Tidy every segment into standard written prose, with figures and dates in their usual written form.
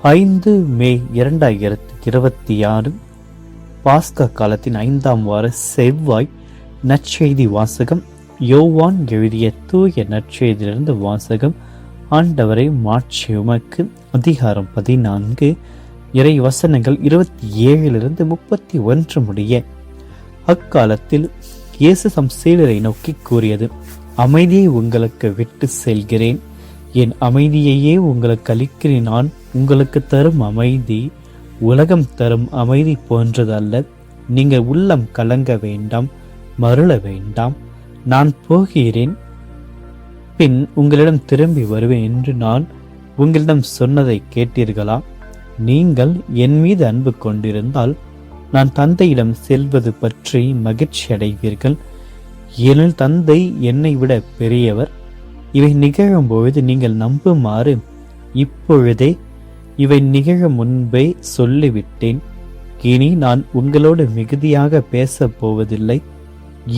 5 மே 2026 பாஸ்கா காலத்தின் 5ஆம் வார செவ்வாய். நற்செய்தி வாசகம். யோவான் எழுதிய தூய நற்செய்தியிலிருந்து வாசகம். ஆண்டவரை மாட்சி உமக்கு. அதிகாரம் 14, இறை வசனங்கள் 27 31 முடிய. அக்காலத்தில் இயேசு தம் சீடரை நோக்கி கூறியது: அமைதியை உங்களுக்கு விட்டு செல்கிறேன், என் அமைதியையே உங்களுக்கு அளிக்கிறேன். நான் உங்களுக்கு தரும் அமைதி உலகம் தரும் அமைதி போன்றதல்ல. நீங்கள் உள்ளம் கலங்க வேண்டாம், மருள வேண்டாம். நான் போகிறேன், பின் உங்களிடம் திரும்பி வருவேன் என்று நான் உங்களிடம் சொன்னதை கேட்டீர்களா? நீங்கள் என் மீது அன்பு கொண்டிருந்தால் நான் தந்தையிடம் செல்வது பற்றி மகிழ்ச்சி அடைவீர்கள். ஏனெனில் தந்தை என்னை விட பெரியவர். இவை நிகழும் பொழுது நீங்கள் நம்புமாறு இப்பொழுதே இவை நிகழ முன்பே சொல்லிவிட்டேன். இனி நான் உங்களோடு மிகுதியாக பேசப் போவதில்லை,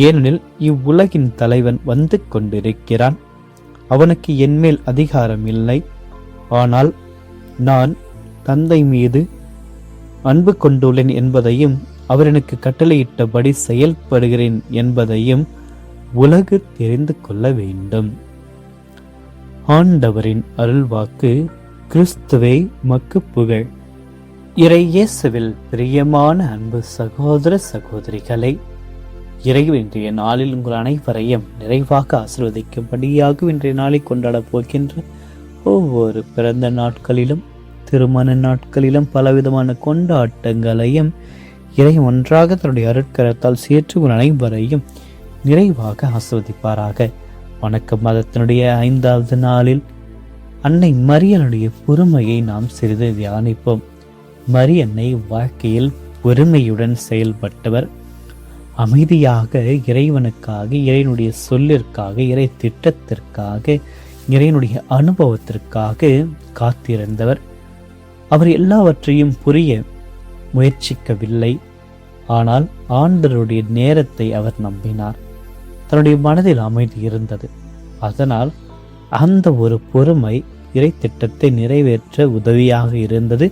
ஏனெனில் இவ்வுலகின் தலைவன் வந்து கொண்டிருக்கிறான். அவனுக்கு என்மேல் அதிகாரம் இல்லை. ஆனால் நான் தந்தை மீது அன்பு கொண்டுள்ளேன் என்பதையும் அவர் எனக்கு கட்டளையிட்டபடி செயல்படுகிறேன் என்பதையும் உலகு தெரிந்து கொள்ள வேண்டும். ஆண்டவரின் அருள்வாக்கு. கிறிஸ்துவே மக்கு புகழ். இறை இயேசுவில் பிரியமான அன்பு சகோதர சகோதரிகளை, இறைவன் இன்றைய நாளில் உங்கள் அனைவரையும் நிறைவாக ஆசீர்வதிக்கும்படியாக இன்றைய நாளை கொண்டாடப் போகின்ற ஒவ்வொரு பிறந்த நாட்களிலும் திருமண நாட்களிலும் பலவிதமான கொண்டாட்டங்களையும் இறை ஒன்றாக தன்னுடைய அருட்கரத்தால் சேர்த்து உங்கள் அனைவரையும் நிறைவாக ஆசீர்வதிப்பாராக. வணக்க மதத்தினுடைய 5வது நாளில் அன்னை மரியனுடைய பொறுமையை நாம் சிறிது தியானிப்போம். மரியன்னை வாழ்க்கையில் பொறுமையுடன் செயல்பட்டவர். அமைதியாக இறைவனுக்காக, இறைவனுடைய சொல்லிற்காக, இறை திட்டத்திற்காக, இறைவனுடைய அனுபவத்திற்காக காத்திருந்தவர். அவர் எல்லாவற்றையும் புரிய முயற்சிக்கவில்லை. ஆனால் ஆண்டவருடைய நேரத்தை அவர் நம்பினார். தன்னுடைய மனதில் அமைதி இருந்தது. அதனால் அந்த ஒரு பொறுமை இறை திட்டத்தை நிறைவேற்ற உதவியாக இருந்தது.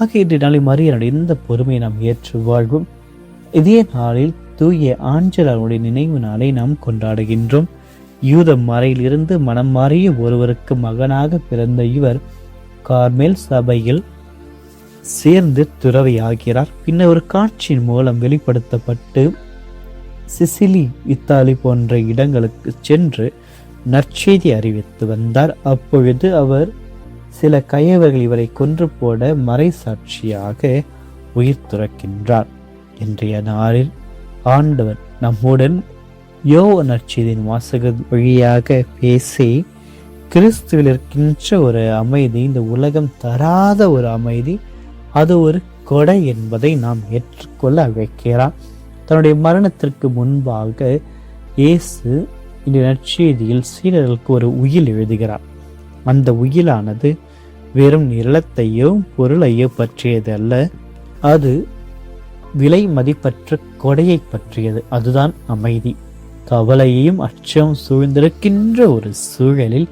ஆக இன்றைய நாளில் மரியனுடைய இந்த பொறுமையை நாம் ஏற்று வாழ்வோம். இதே நாளில் தூய ஆஞ்சலருடைய நினைவு நாளை நாம் கொண்டாடுகின்றோம். யூத மறையில் இருந்து மனம் மாறிய ஒருவருக்கு மகனாக பிறந்த இவர் கார்மேல் சபையில் சேர்ந்து துறவியாகிறார். பின்னர் ஒரு காட்சியின் மூலம் வெளிப்படுத்தப்பட்டு சிசிலி, இத்தாலி போன்ற இடங்களுக்கு சென்று நற்செய்தி அறிவித்து வந்தார். அப்பொழுது அவர் சில கயவர்கள் இவரை கொன்று போட மறைசாட்சியாக உயிர் துறக்கின்றார். இன்றைய நாளில் ஆண்டவர் நம்முடன் யோவான் நற்செய்தியின் வாசக வழியாக பேசி கிறிஸ்துவில் இருக்கின்ற ஒரு அமைதி, இந்த உலகம் தராத ஒரு அமைதி, அது ஒரு கொடை என்பதை நாம் ஏற்றுக்கொள்ள அழைக்கிறார். தன்னுடைய மரணத்திற்கு முன்பாக இயேசு இந்த நற்செய்தியில் சீடர்களுக்கு ஒரு உயில் எழுதுகிறார். அந்த உயிலானது வெறும் நிலத்தையோ பொருளையோ பற்றியது அல்ல, அது விலை மதிப்பற்ற கொடையை பற்றியது. அதுதான் அமைதி. கவலையையும் அச்சம் சூழ்ந்திருக்கின்ற ஒரு சூழலில்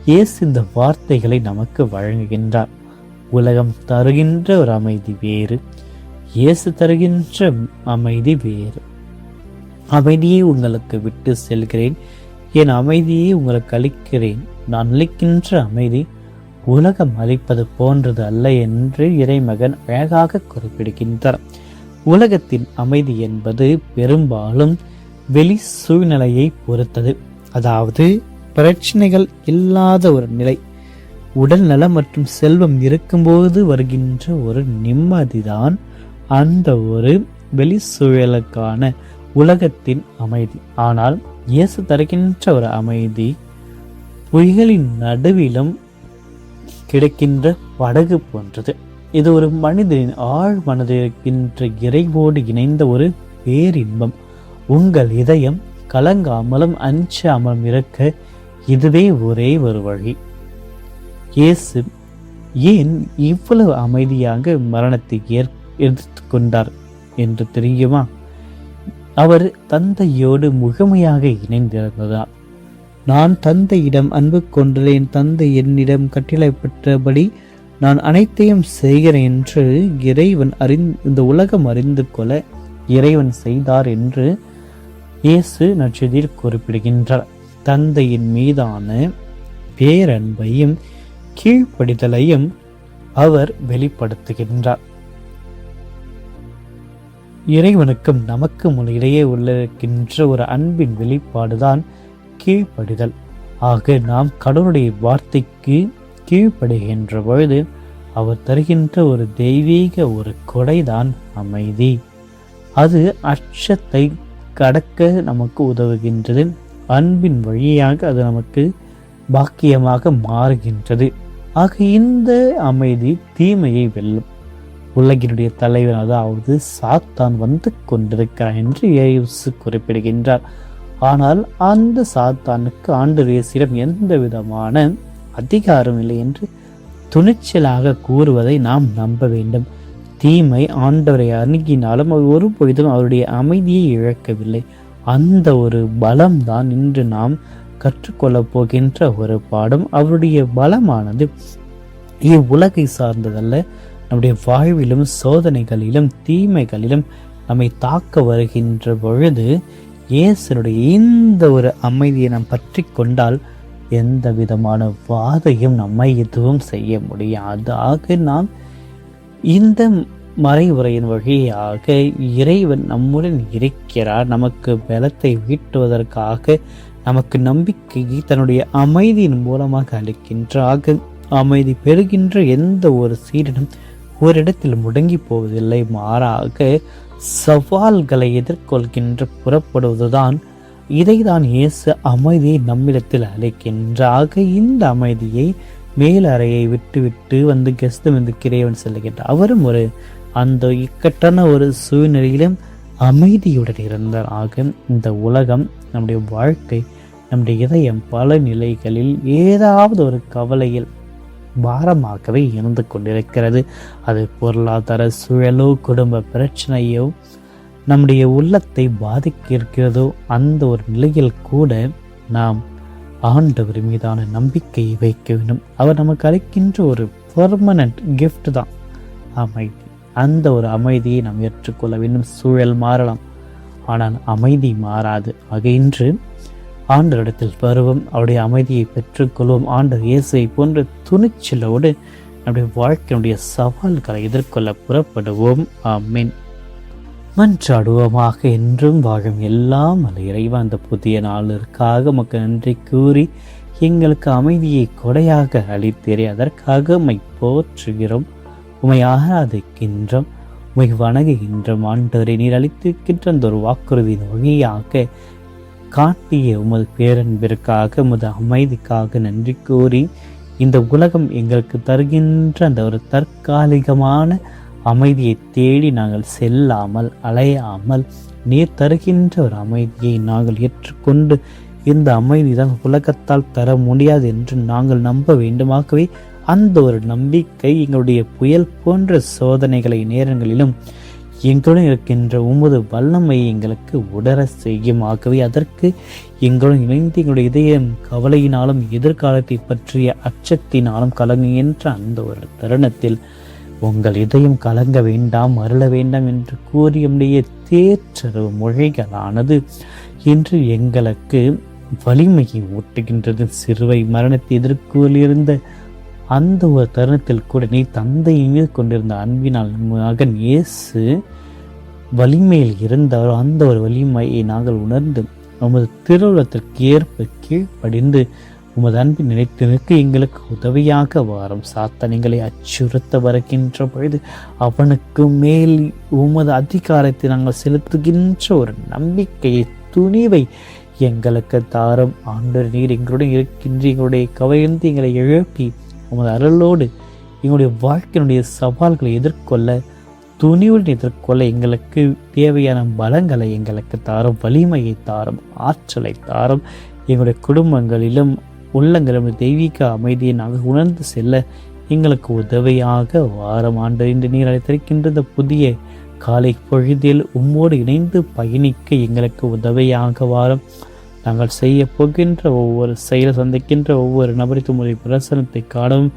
இயேசு இந்த வார்த்தைகளை நமக்கு வழங்குகின்றார். உலகம் தருகின்ற ஒரு அமைதி வேறு, இயேசு தருகின்ற அமைதி வேறு. அமைதியை உங்களுக்கு விட்டு செல்கிறேன், என் அமைதியை உங்களுக்கு அளிக்கிறேன். நான் அளிக்கின்ற அமைதி உலகம் அளிப்பது போன்றது அல்ல என்று இறைமகன் அழகாக குறிப்பிடுகின்றார். உலகத்தின் அமைதி என்பது பெரும்பாலும் வெளி சூழ்நிலையை பொறுத்தது. அதாவது பிரச்சனைகள் இல்லாத ஒரு நிலை, உடல் நலம் மற்றும் செல்வம் இருக்கும்போது வருகின்ற ஒரு நிம்மதிதான் அந்த ஒரு வெளி சூழலுக்கான உலகத்தின் அமைதி. ஆனால் இயேசு தருகின்ற ஒரு அமைதி புயலின் நடுவிலும் கிடைக்கின்ற படகு போன்றது. இது ஒரு மனிதனின் ஆழ் மனதில் இருக்கின்ற இறைவோடு இணைந்த ஒரு பேரின்பம். உங்கள் இதயம் கலங்காமலும் அஞ்சாமலும் இருக்க இதுவே ஒரே ஒரு வழி. இயேசு ஏன் இவ்வளவு அமைதியாக மரணத்தை எடுத்து கொண்டார் என்று தெரியுமா? அவர் தந்தையோடு முழுமையாக இணைந்திருந்ததால். நான் தந்தையிடம் அன்பு கொண்டேன், தந்தை என்னிடம் கட்டளை பெற்றபடி நான் அனைத்தையும் செய்கிறேன் என்று இறைவன் இந்த உலகம் அறிந்து கொள்ள இறைவன் செய்தார் என்று இயேசு நற்செய்தியில் குறிப்பிடுகின்றார். தந்தையின் மீதான பேரன்பையும் கீழ்ப்படிதலையும் அவர் வெளிப்படுத்துகின்றார். இறைவனுக்கும் நமக்கும் இடையே உள்ளிருக்கின்ற ஒரு அன்பின் வெளிப்பாடுதான் கீழ்ப்படிதல். ஆக நாம் கடவுளுடைய வார்த்தைக்கு கீழ்ப்படுகின்ற பொழுது அவர் தருகின்ற ஒரு தெய்வீக ஒரு கொடைதான் அமைதி. அது அச்சத்தை கடக்க நமக்கு உதவுகின்றது. அன்பின் வழியாக அது நமக்கு பாக்கியமாக மாறுகின்றது. ஆக இந்த அமைதி தீமையை வெல்லும். உலகினுடைய தலைவர் அதாவது சாத்தான் வந்து கொண்டிருக்கிறார் என்று இயேசு குறிப்பிடுகின்றார். ஆனால் அந்த சாத்தானுக்கு ஆண்டவர் இயேசுவிடம் எந்த விதமான அதிகாரம் இல்லை என்று துணிச்சலாக கூறுவதை நாம் நம்ப வேண்டும். தீமை ஆண்டவரை அணுகினாலும் அவர் ஒருபொழுதும் அவருடைய அமைதியை இழக்கவில்லை. அந்த ஒரு பலம்தான் இன்று நாம் கற்றுக்கொள்ளப் போகின்ற ஒரு பாடம். அவருடைய பலமானது இவ்வுலகை சார்ந்ததல்ல. நம்முடைய வாழ்விலும் சோதனைகளிலும் தீமைகளிலும் நம்மை தாக்க வருகின்ற பொழுது இயேசுனுடைய இந்த ஒரு அமைதியை நாம் பற்றி கொண்டால் எந்த விதமான வாதையும் நம்மை எதுவும் செய்ய முடியாது. ஆக நாம் இந்த மறைவுரையின் வழியாக இறைவன் நம்முடன் இருக்கிறார். நமக்கு பலத்தை வீட்டுவதற்காக நமக்கு நம்பிக்கையை தன்னுடைய அமைதியின் மூலமாக அளிக்கின்றாக. அமைதி பெறுகின்ற எந்த ஒரு சீடனும் ஓரிடத்தில் முடங்கி போவதில்லை. மாறாக சவால்களை எதிர்கொள்கின்ற புறப்படுவதுதான். இதைதான் இயேசு அமைதியை நம்மிடத்தில் அளிக்கின்றாக. இந்த அமைதியை மேலறையை விட்டு வந்து கெஸ்தம் என்று கிரைவன் செல்லுகின்றார். அவரும் ஒரு அந்த இக்கட்டான ஒரு சூழ்நிலையிலும் அமைதியுடன் இருந்தார். ஆக இந்த உலகம், நம்முடைய வாழ்க்கை, நம்முடைய இதயம் பல நிலைகளில் ஏதாவது ஒரு கவலையில் பாரமாகவே இருந்து கொண்டிருக்கிறது. அது பொருளாதார சூழலோ குடும்ப பிரச்சனையோ நம்முடைய உள்ளத்தை பாதிக்க இருக்கிறதோ அந்த ஒரு நிலையில் கூட நாம் ஆண்டவர் மீதான நம்பிக்கையை வைக்க வேண்டும். அவர் நமக்கு அளிக்கின்ற ஒரு பெர்மனன்ட் கிஃப்ட் தான் அமைதி. அந்த ஒரு அமைதியை நாம் ஏற்றுக்கொள்ள வேண்டும். சூழல் மாறலாம், ஆனால் அமைதி மாறாது. ஆக இன்று ஆண்டவரிடத்தில் வருவோம், அவருடைய அமைதியை பெற்றுக்கொள்வோம். ஆண்டவர் இயேசுவை போன்ற துணிச்சலோடு நம்முடைய வாழ்க்கையினுடைய சவால்களை எதிர்கொள்ள புறப்படுவோம். ஆமென். மன்றாடுவோமாக. என்றும் வாழும் எல்லாம் அல்ல இறைவா, அந்த புதிய நாளிற்காக உமக்கு நன்றி கூறி எங்களுக்கு அமைதியை கொடையாக அளித்தீரே, அதற்காக உம்மை போற்றுகிறோம், உம்மை ஆராதிக்கின்றோம், உம்மை வணங்குகின்றோம். ஆண்டவரை நீர் அளித்திருக்கின்ற அந்த ஒரு வாக்குறுதியின் வழியாக காட்டிய உமது பேரன்பிற்காக உமது அமைதிக்காக நன்றி கூறி இந்த உலகம் எங்களுக்கு தருகின்ற அந்த ஒரு தற்காலிகமான அமைதியை தேடி நாங்கள் செல்லாமல் அலையாமல் நீர் தருகின்ற ஒரு அமைதியை நாங்கள் ஏற்றுக்கொண்டு இந்த அமைதி தான் உலகத்தால் தர முடியாது என்று நாங்கள் நம்ப வேண்டுமாகவே அந்த ஒரு நம்பிக்கை எங்களுடைய புயல் போன்ற சோதனைகளை நேரங்களிலும் எங்களுடன் இருக்கின்ற உமது வல்லமை எங்களுக்கு உடர செய்யுமாகவே அதற்கு எங்களுடன் இணைந்து எங்களுடைய இதயம் கவலையினாலும் எதிர்காலத்தை பற்றிய அச்சத்தினாலும் கலங்குகின்ற அந்த ஒரு தருணத்தில் உங்கள் இதயம் கலங்க வேண்டாம், அருள வேண்டாம் என்று கூறி நம்முடைய தேற்றரவு மொழிகளானது இன்று எங்களுக்கு வலிமையை ஊட்டுகின்றது. சிறுவை மரணத்தை எதிர்கொண்டிருந்த அந்த ஒரு தருணத்தில் கூட நீ தந்தையை மீது கொண்டிருந்த அன்பினால் மகன் இயேசு வலிமையில் இருந்தாரோ அந்த ஒரு வலிமையை நாங்கள் உணர்ந்து உமது திருவுளத்திற்கு ஏற்ப கீழ்ப்படிந்து உமது அன்பின் நினைத்து நிற்க எங்களுக்கு உதவியாக வாரும். சாத்தான்களை அச்சுறுத்த வருகின்ற பொழுது அவனுக்கு மேல் உமது அதிகாரத்தை நாங்கள் செலுத்துகின்ற ஒரு நம்பிக்கையை துணிவை எங்களுக்கு தாரும். ஆண்டவர் நீர் எங்களுடன் இருக்கின்ற எங்களுடைய கவலையிலிருந்து எங்களை எழுப்பி உமது அருளோடு எங்களுடைய வாழ்க்கையினுடைய சவால்களை எதிர்கொள்ள துணிவுடன் எதிர்கொள்ள எங்களுக்கு தேவையான பலங்களை எங்களுக்கு தாரும், வலிமையை தாரும், ஆற்றலை தாரும். எங்களுடைய குடும்பங்களிலும் உள்ளங்களிலும் தெய்வீக அமைதியை நாங்கள் உணர்ந்து செல்ல எங்களுக்கு உதவியாக வாரம். ஆண்டு இன்று நீர் அழைத்திருக்கின்ற இந்த புதிய காலை பொழுதில் உம்மோடு இணைந்து பயணிக்க எங்களுக்கு உதவியாக வாரம். நாங்கள் செய்ய போகின்ற ஒவ்வொரு செயல் சந்திக்கின்ற ஒவ்வொரு நபரின் உமது பிரசனத்தை காணவும்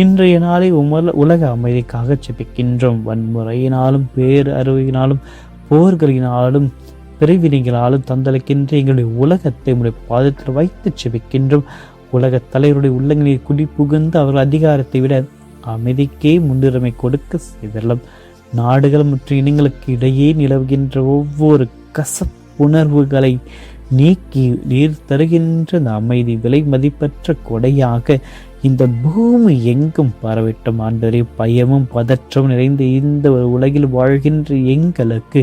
இன்றைய நாளை உலக அமைதிக்காக ஜெபிக்கின்றோம். வன்முறையினாலும் பேர் அறுவையினாலும் போர்களினாலும் பிரிவினைகளாலும் தந்தளிக்கின்ற எங்களுடைய உலகத்தை உடைய பாதத்தில் வைத்து ஜெபிக்கின்றோம். உலக தலைவருடைய உள்ளங்களில் குடி புகுந்து அவர்கள் அதிகாரத்தை விட அமைதிக்கே முன்னுரிமை கொடுக்க செய்தரலாம். நாடுகள் மற்றும் இனங்களுக்கு இடையே நிலவுகின்ற ஒவ்வொரு கசப்புணர்வுகளை நீக்கி நீர் தருகின்ற அந்த அமைதி விலை மதிப்பற்ற கொடையாக இந்த பூமி எங்கும் பரவிட்டும். ஆண்டவரே, பயமும் பதற்றமும் நிறைந்த இந்த ஒரு உலகில் வாழ்கின்ற எங்களுக்கு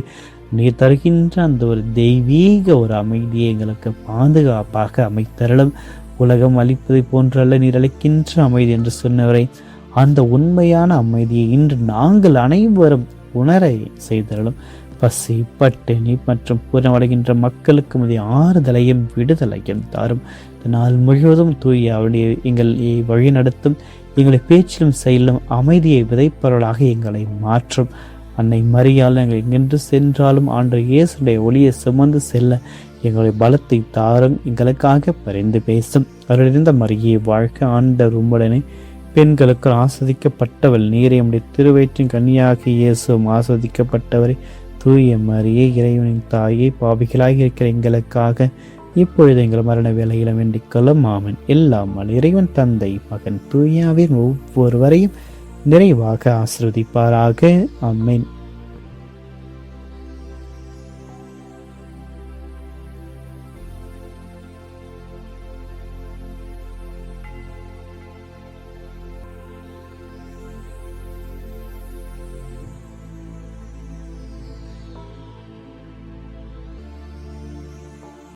நீர் தருகின்ற அந்த ஒரு தெய்வீக ஒரு அமைதியை எங்களுக்கு பாதுகாப்பாக அமைத்தரலும். உலகம் அளிப்பதை போன்றல்ல, நீர் அளிக்கின்ற அமைதி என்று சொன்னவரை அந்த உண்மையான அமைதியை இன்று நாங்கள் அனைவரும் உணர செய்தரலும். பசி, பட்டினி மற்றும் புறமடைகின்ற மக்களுக்கு முதிய ஆறுதலையும் விடுதலையும் தாரும். நாள் முழுவதும் தூய அவருடைய எங்களை வழி நடத்தும். எங்களை பேச்சிலும் செயலும் அமைதியை விதைப்பவர்களாக எங்களை மாற்றும். அன்னை மரியாள் எங்களை நின்று சென்றாலும் ஆண்டு இயேசுடைய ஒளியை சுமந்து செல்ல எங்களுடைய பலத்தை தாரும். எங்களுக்காக பரிந்து பேசும். அவரிருந்த மரியை வாழ்க்கை ஆண்டவர் உம்முடனே பெண்களுக்கு ஆஸ்வதிக்கப்பட்டவள் நீரை உடைய திருவயிற்றின் கன்னியாக இயேசுவும் ஆஸ்வதிக்கப்பட்டவரை. தூய மரியே, இறைவனின் தாயை, பாவிகளாக இருக்கிற எங்களுக்காக இப்பொழுது எங்கள் மரண வேலையிலும் வேண்டிக் கொள்ளும். ஆமென். எல்லாம் இறைவன் தந்தை, மகன், தூயாவின் ஒவ்வொருவரையும் நிறைவாக ஆசீர்வதிப்பாராக. ஆமென்.